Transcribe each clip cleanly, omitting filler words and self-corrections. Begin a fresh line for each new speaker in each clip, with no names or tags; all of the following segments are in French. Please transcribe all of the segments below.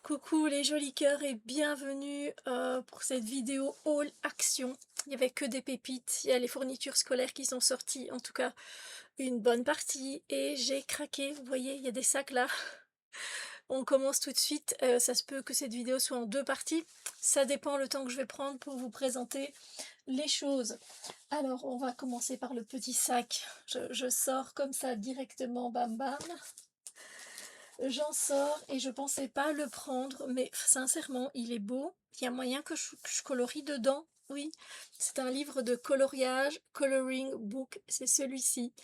Coucou les jolis cœurs et bienvenue pour cette vidéo haul action. Il n'y avait que des pépites, il y a les fournitures scolaires qui sont sorties, en tout cas une bonne partie, et j'ai craqué. Vous voyez, il y a des sacs là. On commence tout de suite, ça se peut que cette vidéo soit en deux parties, ça dépend le temps que je vais prendre pour vous présenter les choses. Alors on va commencer par le petit sac, je sors comme ça directement, bam bam. J'en sors et je pensais pas le prendre, mais sincèrement, il est beau. Il y a moyen que je colorie dedans. Oui, c'est un livre de coloriage, coloring book, c'est celui-ci.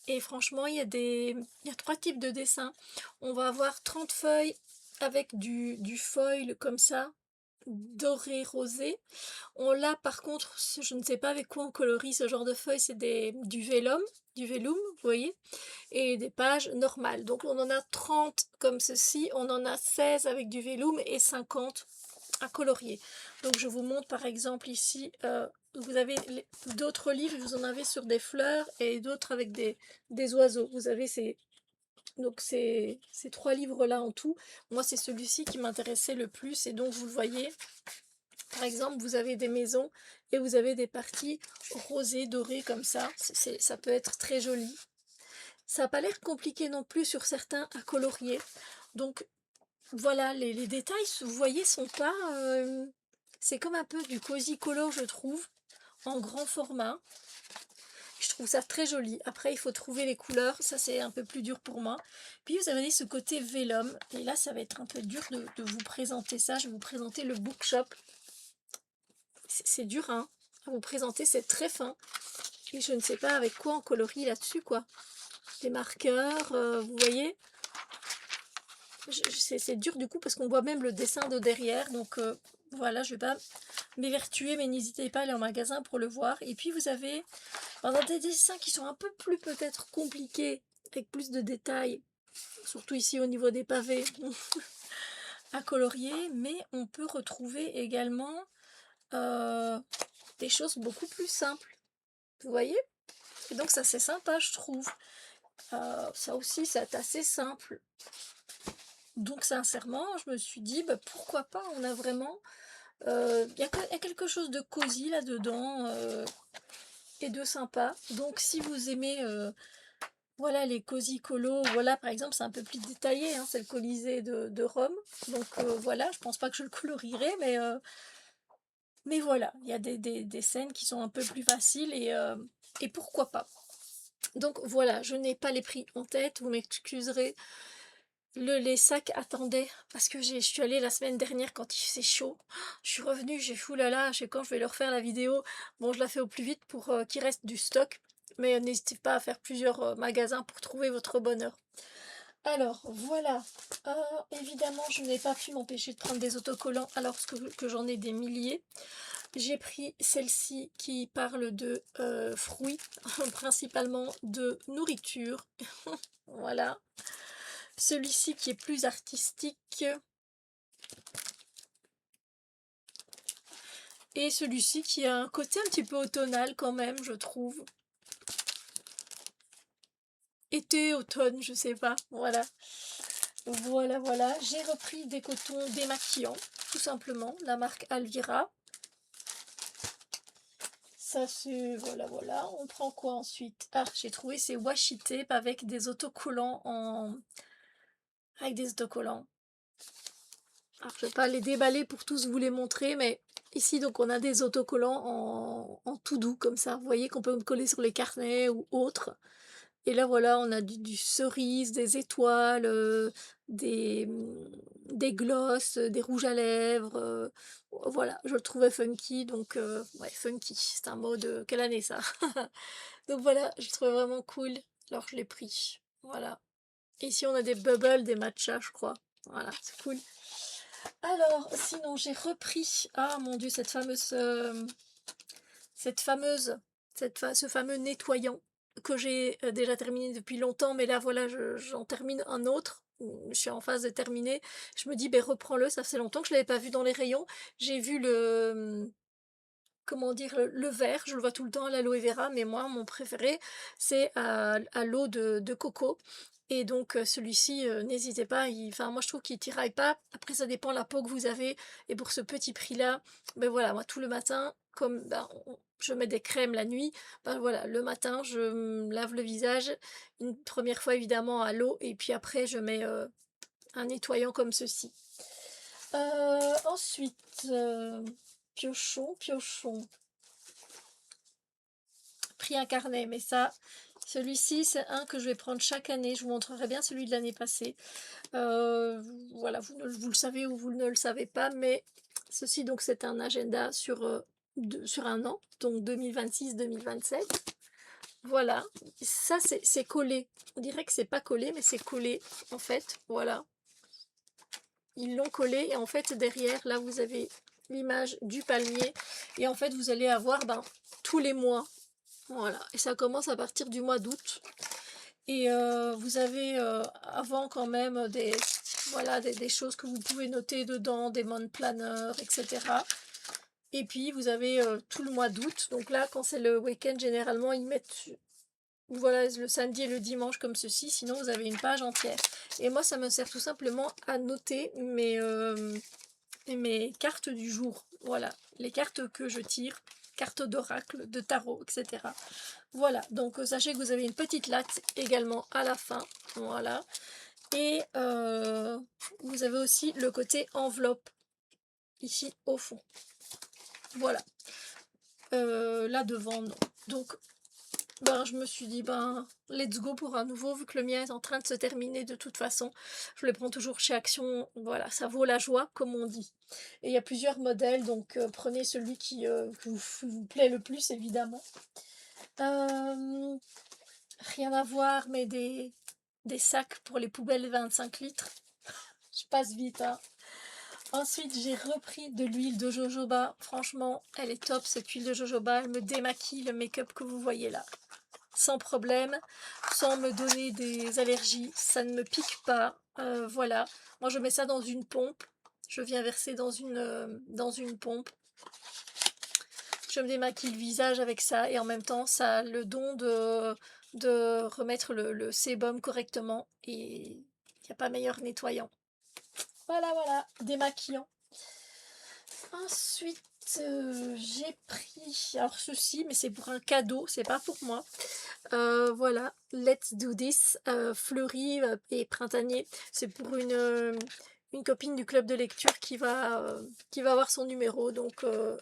Et franchement, il y a trois types de dessins. On va avoir 30 feuilles avec du foil comme ça, doré rosé. On l'a par contre, je ne sais pas avec quoi on colorie ce genre de feuilles, c'est du vélum, vous voyez, et des pages normales. Donc on en a 30 comme ceci, on en a 16 avec du vélum et 50 à colorier. Donc je vous montre par exemple ici, vous avez d'autres livres, vous en avez sur des fleurs et d'autres avec des oiseaux. Vous avez ces trois livres là en tout. Moi c'est celui-ci qui m'intéressait le plus et donc vous le voyez. Par exemple, vous avez des maisons et vous avez des parties rosées, dorées comme ça. Ça peut être très joli. Ça n'a pas l'air compliqué non plus sur certains à colorier. Donc voilà, les détails, vous voyez, sont pas... c'est comme un peu du cozy color, je trouve, en grand format. Je trouve ça très joli. Après, il faut trouver les couleurs. Ça, c'est un peu plus dur pour moi. Puis, vous avez ce côté vélum. Et là, ça va être un peu dur de vous présenter ça. Je vais vous présenter le bookshop. C'est dur, hein, à vous présenter. C'est très fin. Et je ne sais pas avec quoi on colorie là-dessus, quoi. Des marqueurs, vous voyez. C'est dur du coup parce qu'on voit même le dessin de derrière. Donc voilà, je vais pas m'évertuer, mais n'hésitez pas à aller en magasin pour le voir. Et puis vous avez des dessins qui sont un peu plus peut-être compliqués, avec plus de détails, surtout ici au niveau des pavés, à colorier. Mais on peut retrouver également des choses beaucoup plus simples. Vous voyez? Et donc ça c'est sympa, je trouve. Ça aussi, c'est assez simple. Donc sincèrement, je me suis dit, bah, pourquoi pas, on a vraiment... Il y a quelque chose de cosy là-dedans et de sympa. Donc si vous aimez voilà, les cosy colos, voilà par exemple c'est un peu plus détaillé, hein, c'est le Colisée de Rome. Donc voilà, je pense pas que je le colorierai, mais voilà, il y a des scènes qui sont un peu plus faciles et pourquoi pas. Donc voilà, je n'ai pas les prix en tête, vous m'excuserez. Les sacs attendaient parce que je suis allée la semaine dernière quand il faisait chaud. Je suis revenue, j'ai fou là là, je sais quand je vais leur faire la vidéo. Bon, je la fais au plus vite pour qu'il reste du stock. Mais n'hésitez pas à faire plusieurs magasins pour trouver votre bonheur. Alors, voilà. Évidemment, je n'ai pas pu m'empêcher de prendre des autocollants alors que j'en ai des milliers. J'ai pris celle-ci qui parle de fruits, principalement de nourriture. Voilà. Celui-ci qui est plus artistique. Et celui-ci qui a un côté un petit peu automnal quand même, je trouve. Été, automne, je sais pas. Voilà. Voilà, voilà. J'ai repris des cotons démaquillants, tout simplement. La marque Alvira. Ça c'est... Voilà, voilà. On prend quoi ensuite? Ah, j'ai trouvé ces washi tape avec des autocollants en... Avec des autocollants. Alors, je vais pas les déballer pour tous vous les montrer, mais ici, donc, on a des autocollants en tout doux, comme ça. Vous voyez qu'on peut coller sur les carnets ou autres. Et là, voilà, on a du cerise, des étoiles, des glosses, des rouges à lèvres. Voilà, je le trouvais funky, donc ouais, funky, c'est un mot de... Quelle année ça? Donc voilà, je le trouvais vraiment cool, alors je l'ai pris. Voilà. Et ici, on a des bubbles, des matchas, je crois. Voilà, c'est cool. Alors, sinon, j'ai repris, ah mon Dieu, ce fameux nettoyant que j'ai déjà terminé depuis longtemps, mais là, voilà, j'en termine un autre. Je suis en phase de terminer. Je me dis, ben reprends-le, ça fait longtemps que je ne l'avais pas vu dans les rayons. J'ai vu comment dire, le vert, je le vois tout le temps à l'aloe vera, mais moi, mon préféré, c'est à l'eau de coco. Et donc celui-ci, n'hésitez pas, enfin moi je trouve qu'il tiraille pas. Après ça dépend la peau que vous avez et pour ce petit prix-là, ben voilà, moi tout le matin, comme, ben, je mets des crèmes la nuit, ben voilà, le matin je me lave le visage, une première fois évidemment à l'eau et puis après je mets, un nettoyant comme ceci. Ensuite, piochons, pris un carnet, mais ça, celui-ci c'est un que je vais prendre chaque année, je vous montrerai bien celui de l'année passée. Voilà, vous le savez ou vous ne le savez pas, mais ceci donc c'est un agenda sur un an, donc 2026-2027. Voilà, ça c'est collé. On dirait que c'est pas collé, mais c'est collé en fait. Voilà, ils l'ont collé et en fait derrière là vous avez l'image du palmier et en fait vous allez avoir ben, tous les mois. Voilà, et ça commence à partir du mois d'août. Et vous avez avant quand même voilà, des choses que vous pouvez noter dedans, des month planners, etc. Et puis vous avez tout le mois d'août. Donc là, quand c'est le week-end, généralement, ils mettent voilà, le samedi et le dimanche comme ceci. Sinon, vous avez une page entière. Et moi, ça me sert tout simplement à noter mes cartes du jour. Voilà, les cartes que je tire, cartes d'oracle, de tarot, etc. Voilà, donc sachez que vous avez une petite latte également à la fin. Voilà. Et vous avez aussi le côté enveloppe, ici au fond. Voilà. Là devant, non. Donc, ben, je me suis dit, ben, let's go pour un nouveau, vu que le mien est en train de se terminer de toute façon. Je le prends toujours chez Action. Voilà, ça vaut la joie, comme on dit. Et il y a plusieurs modèles, donc prenez celui qui vous plaît le plus, évidemment. Rien à voir, mais des sacs pour les poubelles 25 litres. Je passe vite, hein. Ensuite, j'ai repris de l'huile de jojoba. Franchement, elle est top, cette huile de jojoba. Elle me démaquille le make-up que vous voyez là. Sans problème, sans me donner des allergies. Ça ne me pique pas. Voilà. Moi, je mets ça dans une pompe. Je viens verser dans une pompe. Je me démaquille le visage avec ça et en même temps, ça a le don de remettre le sébum correctement et il n'y a pas meilleur nettoyant. Voilà, démaquillant. Ensuite, j'ai pris, alors ceci, mais c'est pour un cadeau, c'est pas pour moi. Voilà, Let's Do This, fleuri et printanier. C'est pour une copine du club de lecture qui va avoir son numéro, donc qui va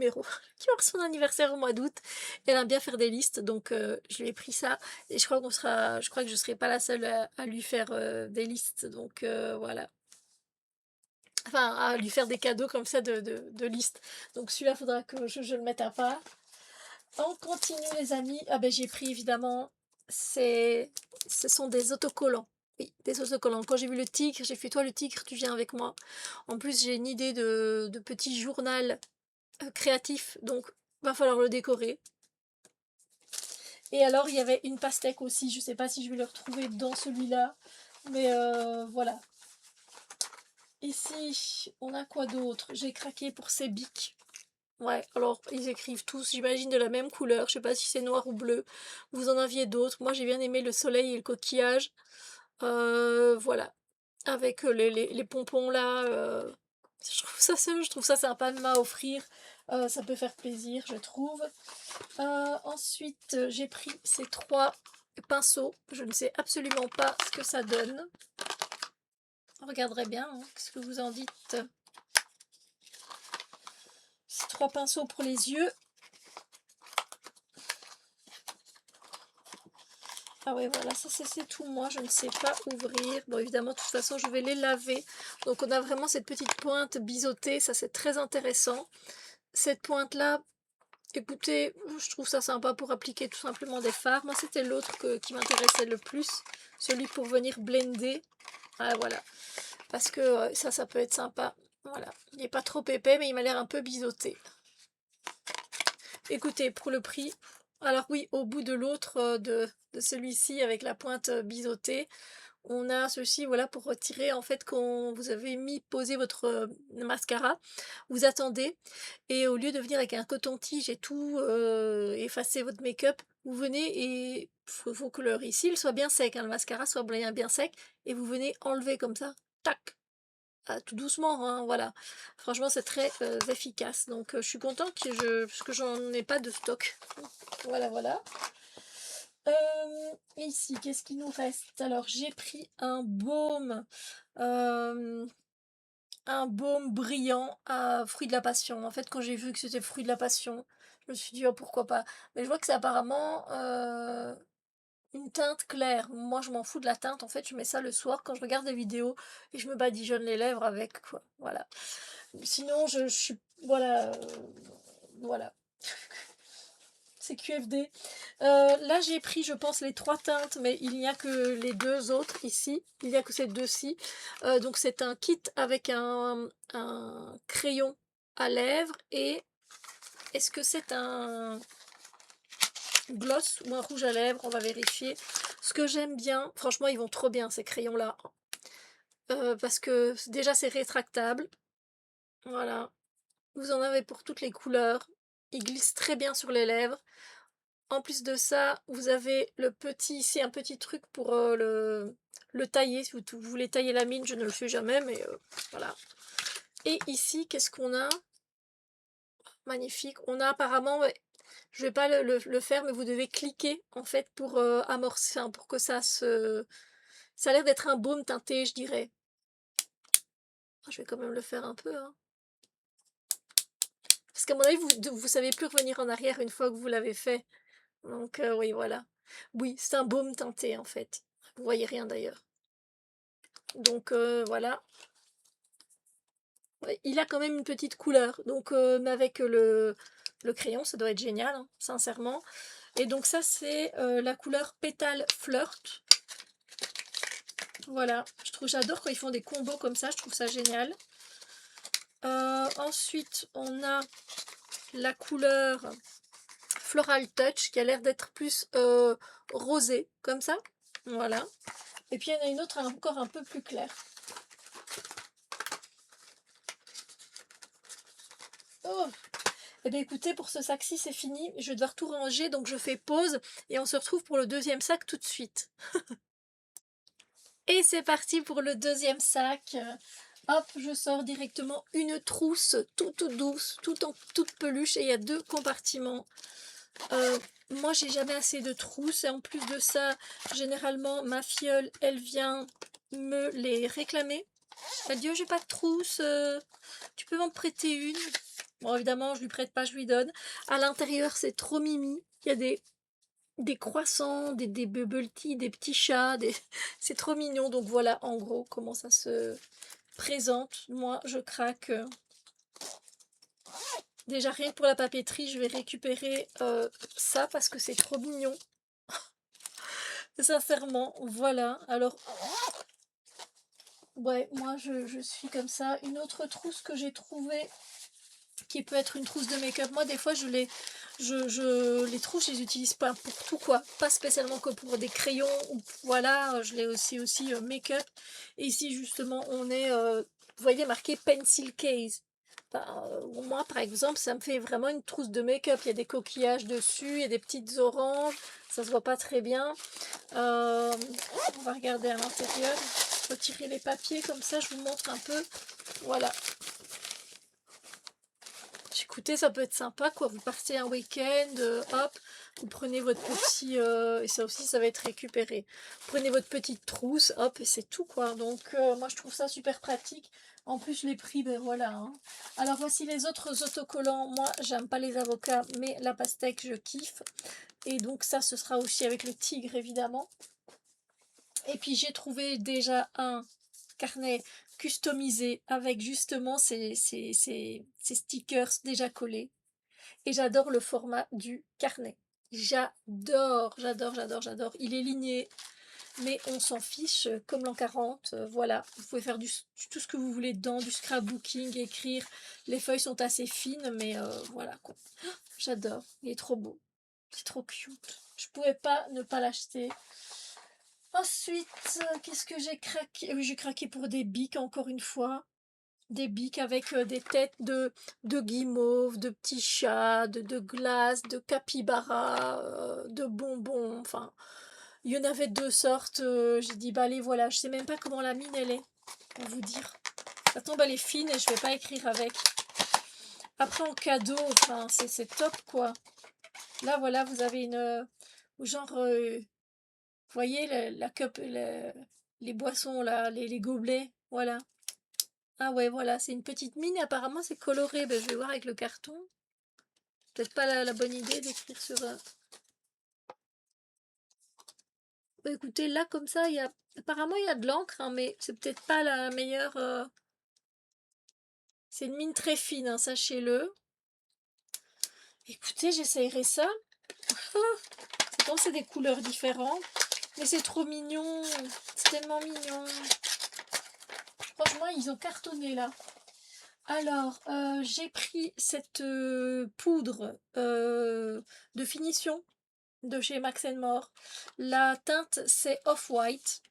avoir son anniversaire au mois d'août. Elle aime bien faire des listes, donc je lui ai pris ça et je crois que je serai pas la seule à lui faire des listes, donc voilà. Enfin, à lui faire des cadeaux comme ça de listes. Donc celui-là, faudra que je le mette à part. On continue les amis. Ah ben j'ai pris évidemment, ce sont des autocollants. Oui, des autocollants. Quand j'ai vu le tigre, j'ai fait toi le tigre, tu viens avec moi. En plus j'ai une idée de petit journal créatif, donc va falloir le décorer. Et alors il y avait une pastèque aussi, je sais pas si je vais le retrouver dans celui-là, mais voilà. Ici on a quoi d'autre? J'ai craqué pour ces bics. Ouais, alors ils écrivent tous, j'imagine, de la même couleur. Je sais pas si c'est noir ou bleu. Vous en aviez d'autres. Moi, j'ai bien aimé le soleil et le coquillage. Voilà. Avec les pompons là. Je trouve ça sympa de m'a offrir. Ça peut faire plaisir, je trouve. Ensuite, j'ai pris ces 3 pinceaux. Je ne sais absolument pas ce que ça donne. On regarderait bien, hein. Qu'est-ce que vous en dites? 3 pinceaux pour les yeux. Ah ouais, voilà, ça c'est tout. Moi, je ne sais pas ouvrir. Bon, évidemment, de toute façon, je vais les laver. Donc, on a vraiment cette petite pointe biseautée. Ça, c'est très intéressant. Cette pointe-là, écoutez, je trouve ça sympa pour appliquer tout simplement des fards. Moi, c'était l'autre qui m'intéressait le plus. Celui pour venir blender. Ah, voilà. Parce que ça peut être sympa. Voilà. Il n'est pas trop épais, mais il m'a l'air un peu biseauté. Écoutez, pour le prix, alors oui, au bout de l'autre, de celui-ci avec la pointe biseautée, On a ceci, voilà, pour retirer en fait quand vous avez posé votre, mascara, vous attendez et au lieu de venir avec un coton-tige et tout, effacer votre make-up, vous venez et faut que le cils soit bien sec, hein, le mascara soit bien sec et vous venez enlever comme ça, tac! Tout doucement, hein, voilà. Franchement, c'est très, efficace donc je suis contente parce que j'en ai pas de stock. Voilà, voilà. Ici, qu'est-ce qu'il nous reste? Alors, j'ai pris un baume brillant à fruit de la passion. En fait, quand j'ai vu que c'était fruit de la passion, je me suis dit: «Oh, pourquoi pas?» mais je vois que c'est apparemment, une teinte claire. Moi, je m'en fous de la teinte, en fait, je mets ça le soir quand je regarde des vidéos et je me badigeonne les lèvres avec, quoi, voilà. Sinon, je suis voilà, voilà. C'est QFD. Là, j'ai pris, je pense, les 3 teintes, mais il n'y a que les 2 autres ici. Il n'y a que ces 2-ci. Donc c'est un kit avec un crayon à lèvres et est-ce que c'est un gloss ou un rouge à lèvres? On va vérifier. Ce que j'aime bien, franchement, ils vont trop bien ces crayons-là, parce que déjà c'est rétractable. Voilà. Vous en avez pour toutes les couleurs. Ils glissent très bien sur les lèvres. En plus de ça, vous avez le petit ici, un petit truc pour le tailler. Si vous voulez tailler la mine, je ne le fais jamais, mais voilà. Et ici, qu'est-ce qu'on a? Magnifique. On a apparemment, ouais, je vais pas le faire, mais vous devez cliquer en fait pour amorcer, enfin, pour que ça se. Ça a l'air d'être un baume teinté, je dirais. Ah, je vais quand même le faire un peu, hein. Parce qu'à mon avis, vous savez plus revenir en arrière une fois que vous l'avez fait. Donc oui, voilà. Oui, c'est un baume teinté en fait. Vous voyez rien d'ailleurs. Donc voilà. Ouais, il a quand même une petite couleur. Donc mais avec le crayon, ça doit être génial, hein, sincèrement. Et donc ça, c'est la couleur Pétale Flirt. Voilà, j'adore quand ils font des combos comme ça, je trouve ça génial. Ensuite, on a la couleur Floral Touch qui a l'air d'être plus rosé, comme ça. Voilà. Et puis il y en a une autre encore un peu plus claire. Oh! Eh bien écoutez, pour ce sac-ci, c'est fini. Je vais devoir tout ranger, donc je fais pause et on se retrouve pour le deuxième sac tout de suite. Et c'est parti pour le deuxième sac. Hop, je sors directement une trousse toute douce, toute peluche et il y a 2 compartiments. Moi, j'ai jamais assez de trousses et en plus de ça, généralement, ma filleule, elle vient me les réclamer. Elle dit: «Oh, j'ai pas de trousse, tu peux m'en prêter une?» Bon, évidemment, je lui prête pas, je lui donne. À l'intérieur, c'est trop mimi. Il y a des croissants, des bubble tea, des petits chats, c'est trop mignon. Donc voilà, en gros, comment ça se présente. Moi, je craque. Déjà, rien que pour la papeterie, je vais récupérer ça parce que c'est trop mignon. Sincèrement, voilà. Alors, ouais, moi, je suis comme ça. Une autre trousse que j'ai trouvée qui peut être une trousse de make-up. Moi, des fois, les trousses, je les utilise pas pour tout, quoi. Pas spécialement que pour des crayons. Ou, voilà, je l'ai aussi make-up. Et ici, justement, on est, vous voyez, marqué Pencil Case. Ben, moi, par exemple, ça me fait vraiment une trousse de make-up. Il y a des coquillages dessus, il y a des petites oranges. Ça se voit pas très bien. On va regarder à l'intérieur. Retirer les papiers, comme ça, je vous montre un peu. Voilà. Écoutez, ça peut être sympa, quoi. Vous partez un week-end, hop, vous prenez votre petit... et ça aussi, ça va être récupéré. Vous prenez votre petite trousse, hop, et c'est tout, quoi. Donc, moi, je trouve ça super pratique. En plus, les prix, ben voilà, hein. Alors, voici les autres autocollants. Moi, j'aime pas les avocats, mais la pastèque, je kiffe. Et donc, ça, ce sera aussi avec le tigre, évidemment. Et puis, j'ai trouvé déjà un carnet customisé avec justement ces stickers déjà collés. Et j'adore le format du carnet. J'adore, j'adore, j'adore, j'adore. Il est ligné, mais on s'en fiche, comme l'an 40. Voilà, vous pouvez faire tout ce que vous voulez dedans, du scrapbooking, écrire. Les feuilles sont assez fines, mais voilà quoi. J'adore, il est trop beau. C'est trop cute. Je pouvais pas ne pas l'acheter. Ensuite, qu'est-ce que j'ai craqué? Oui, j'ai craqué pour des bics encore une fois. Des bics avec des têtes de guimauve, de petits chats, de glace, de capybara, de bonbons. Enfin, il y en avait deux sortes. J'ai dit, bah allez, voilà. Je sais même pas comment la mine elle est, pour vous dire. Ça tombe, elle est fine et je vais pas écrire avec. Après, en cadeau, enfin, c'est top quoi. Là, voilà, vous avez une. Genre, vous voyez, la cup, les boissons là, les gobelets, voilà. Ah ouais, voilà, c'est une petite mine et apparemment c'est coloré. Ben, je vais voir avec le carton. Peut-être pas la bonne idée d'écrire sur... Bah, écoutez, là comme ça, il y a... Apparemment il y a de l'encre, hein, mais c'est peut-être pas la meilleure... C'est une mine très fine, hein, sachez-le. Écoutez, j'essayerai ça. C'est comme c'est des couleurs différentes. Mais c'est trop mignon. C'est tellement mignon. Franchement, ils ont cartonné là. Alors, j'ai pris cette poudre de finition de chez Max More. La teinte, c'est Off-White.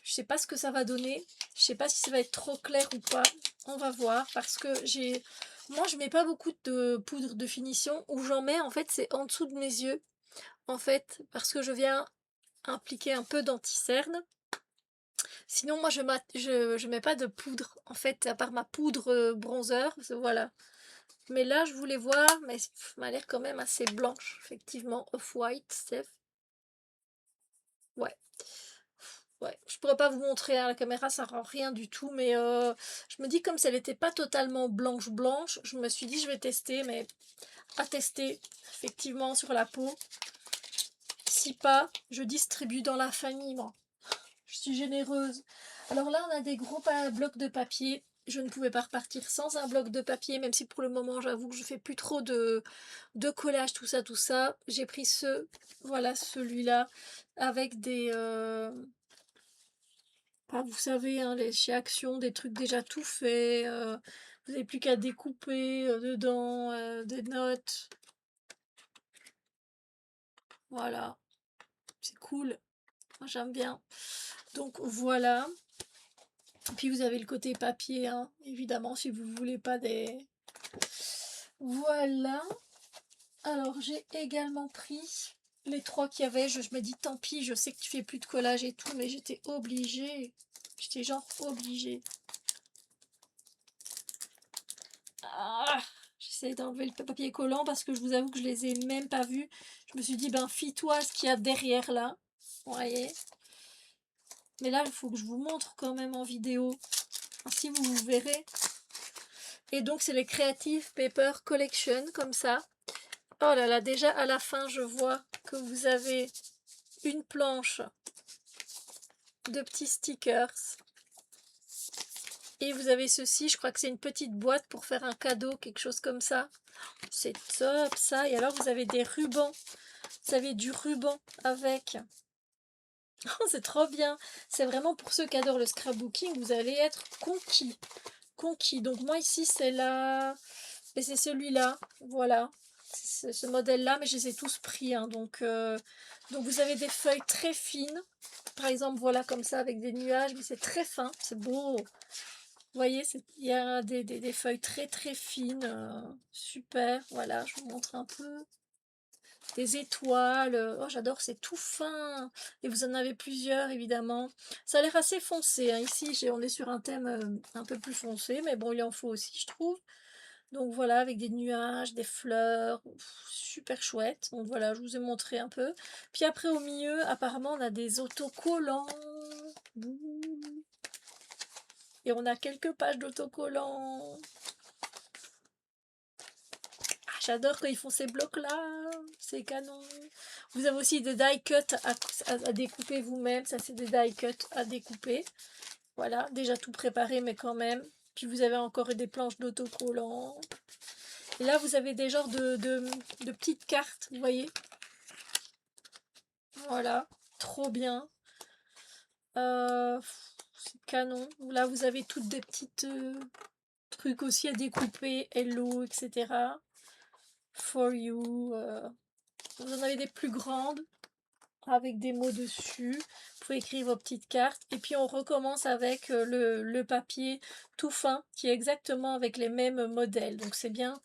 Je sais pas ce que ça va donner. Je sais pas si ça va être trop clair ou pas. On va voir parce que j'ai... Moi, je mets pas beaucoup de poudre de finition. Où j'en mets, en fait, c'est en dessous de mes yeux. En fait, parce que je viens impliquer un peu d'anti-cerne. Sinon, moi, je mets pas de poudre, en fait, à part ma poudre bronzer, voilà. Mais là, je voulais voir, mais ça m'a l'air quand même assez blanche, effectivement, off-white, Steph. Ouais, ouais. Je pourrais pas vous montrer à la caméra, ça rend rien du tout, mais je me dis comme si elle n'était pas totalement blanche blanche, je me suis dit je vais tester, mais à tester, effectivement, sur la peau. Si pas, je distribue dans la famille, moi. Je suis généreuse. Alors là, on a des gros blocs de papier. Je ne pouvais pas repartir sans un bloc de papier, même si pour le moment, j'avoue que je fais plus trop de collage, tout ça, tout ça. J'ai pris voilà, celui-là, avec des... vous savez, hein, chez Action, des trucs déjà tout faits. Vous n'avez plus qu'à découper dedans des notes. Voilà, c'est cool. Moi, j'aime bien. Donc voilà. Puis vous avez le côté papier, hein, évidemment, si vous voulez pas des... Voilà. Alors, j'ai également pris les trois qu'il y avait. Je me dis, tant pis, je sais que tu fais plus de collage et tout, mais j'étais obligée. J'étais genre obligée. Ah, j'essaie d'enlever le papier collant parce que je vous avoue que je les ai même pas vus. Je me suis dit, ben, fie-toi ce qu'il y a derrière là. Vous voyez. Mais là, il faut que je vous montre quand même en vidéo. Ainsi, vous verrez. Et donc, c'est les Creative Paper Collection, comme ça. Oh là là, déjà à la fin, je vois que vous avez une planche de petits stickers. Et vous avez ceci, je crois que c'est une petite boîte pour faire un cadeau, quelque chose comme ça. C'est top ça. Et alors, vous avez des rubans. Vous avez du ruban avec. Oh, c'est trop bien. C'est vraiment pour ceux qui adorent le scrapbooking, vous allez être conquis. Conquis. Donc moi ici, c'est là... Et c'est celui-là. Voilà. C'est ce modèle-là, mais je les ai tous pris. Hein, donc vous avez des feuilles très fines. Par exemple, voilà, comme ça, avec des nuages, mais c'est très fin. C'est beau. Vous voyez, il y a des feuilles très très fines. Super. Voilà, je vous montre un peu. Des étoiles. Oh, j'adore, c'est tout fin. Et vous en avez plusieurs, évidemment. Ça a l'air assez foncé. Hein. Ici, on est sur un thème un peu plus foncé, mais bon, il en faut aussi, je trouve. Donc voilà, avec des nuages, des fleurs, super chouette. Donc voilà, je vous ai montré un peu. Puis après, au milieu, apparemment, on a des autocollants. Et on a quelques pages d'autocollants. Ah, j'adore quand ils font ces blocs-là. C'est canon. Vous avez aussi des die cuts à découper vous-même. Ça, c'est des die cuts à découper. Voilà, déjà tout préparé, mais quand même. Puis vous avez encore des planches d'autocollants. Et là, vous avez des genres de petites cartes, vous voyez. Voilà, trop bien. C'est canon. Là, vous avez toutes des petites trucs aussi à découper. Hello, etc. For you. Vous en avez des plus grandes. avec des mots dessus. Vous pouvez écrire vos petites cartes. Et puis on recommence avec le papier tout fin qui est exactement avec les mêmes modèles. Donc c'est bien,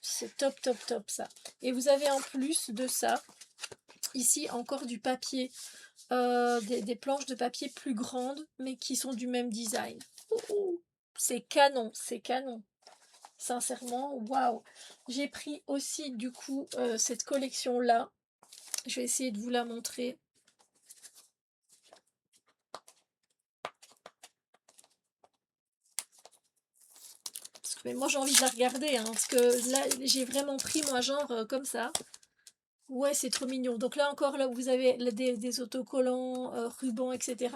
c'est top, top, top ça. Et vous avez en plus de ça, ici encore du papier, des planches de papier plus grandes, mais qui sont du même design. C'est canon, c'est canon. Sincèrement, waouh! J'ai pris aussi du coup cette collection-là. Je vais essayer de vous la montrer. Mais moi j'ai envie de la regarder, hein, parce que là j'ai vraiment pris moi genre comme ça. Ouais, c'est trop mignon. Donc là encore, là vous avez des autocollants, rubans, etc.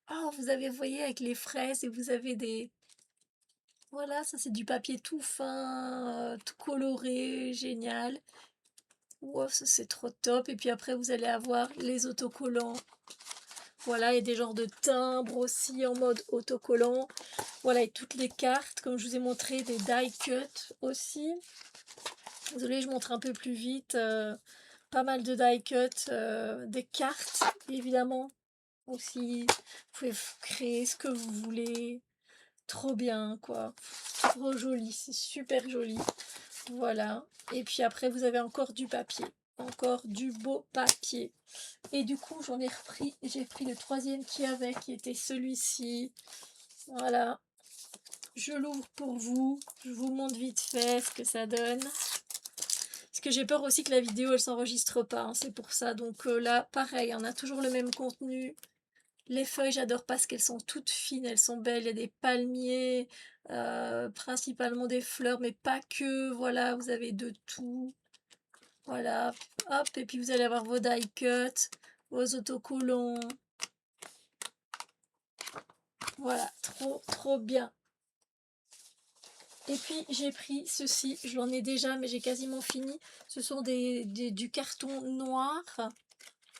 Ah, vous avez, vous voyez, avec les fraises et vous avez des... Voilà, ça c'est du papier tout fin, tout coloré, génial. Wow, ça c'est trop top. Et puis après vous allez avoir les autocollants. Voilà, et des genres de timbres aussi en mode autocollant. Voilà, et toutes les cartes, comme je vous ai montré, des die cut aussi. Désolée, je montre un peu plus vite. Pas mal de die cut, des cartes, évidemment. Aussi, vous pouvez créer ce que vous voulez. Trop bien, quoi. Trop joli, c'est super joli. Voilà. Et puis après, vous avez encore du papier. Encore du beau papier. Et du coup, j'en ai repris. J'ai pris le troisième qui avait, qui était celui-ci. Voilà. Je l'ouvre pour vous. Je vous montre vite fait ce que ça donne. Parce que j'ai peur aussi que la vidéo, elle s'enregistre pas. Hein, c'est pour ça. Donc là, pareil, on a toujours le même contenu. Les feuilles, j'adore parce qu'elles sont toutes fines, elles sont belles. Il y a des palmiers, principalement des fleurs, mais pas que. Voilà, vous avez de tout. Voilà, hop, et puis vous allez avoir vos die cut, vos autocollants. Voilà, trop, trop bien. Et puis j'ai pris ceci, je l'en ai déjà, mais j'ai quasiment fini. Ce sont du carton noir,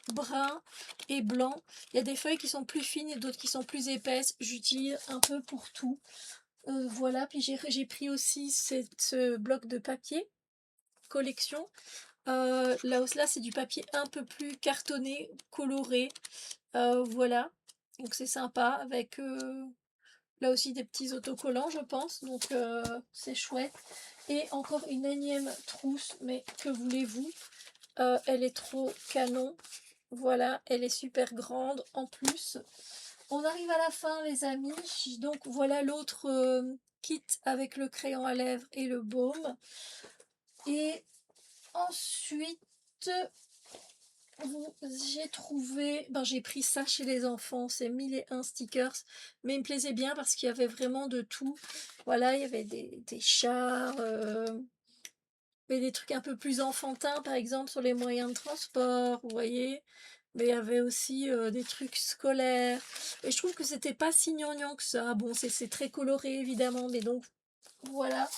brun et blanc. Il y a des feuilles qui sont plus fines et d'autres qui sont plus épaisses. J'utilise un peu pour tout. Voilà, puis j'ai pris aussi ce bloc de papier collection. Là c'est du papier un peu plus cartonné, coloré. Voilà, donc c'est sympa avec là aussi des petits autocollants, je pense. Donc c'est chouette. Et encore une énième trousse, mais que voulez-vous, elle est trop canon. Voilà, elle est super grande en plus. On arrive à la fin, les amis. Donc voilà l'autre kit avec le crayon à lèvres et le baume. Et ensuite, j'ai trouvé, j'ai pris ça chez les enfants, c'est 1001 stickers, mais il me plaisait bien parce qu'il y avait vraiment de tout. Voilà, il y avait des chats, mais des trucs un peu plus enfantins, par exemple sur les moyens de transport, vous voyez. Mais il y avait aussi des trucs scolaires. Et je trouve que c'était pas si gnangnan que ça. Bon, c'est très coloré évidemment, mais donc voilà.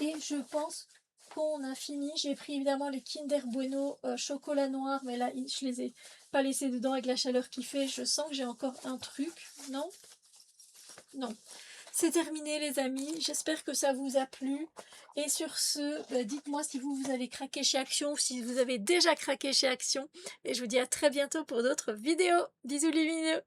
Et je pense qu'on a fini. J'ai pris évidemment les Kinder Bueno chocolat noir, mais là je les ai pas laissés dedans avec la chaleur qu'il fait. Je sens que j'ai encore un truc. Non? Non. C'est terminé les amis, j'espère que ça vous a plu. Et sur ce, dites-moi si vous avez craqué chez Action ou si vous avez déjà craqué chez Action. Et je vous dis à très bientôt pour d'autres vidéos. Bisous lumineux.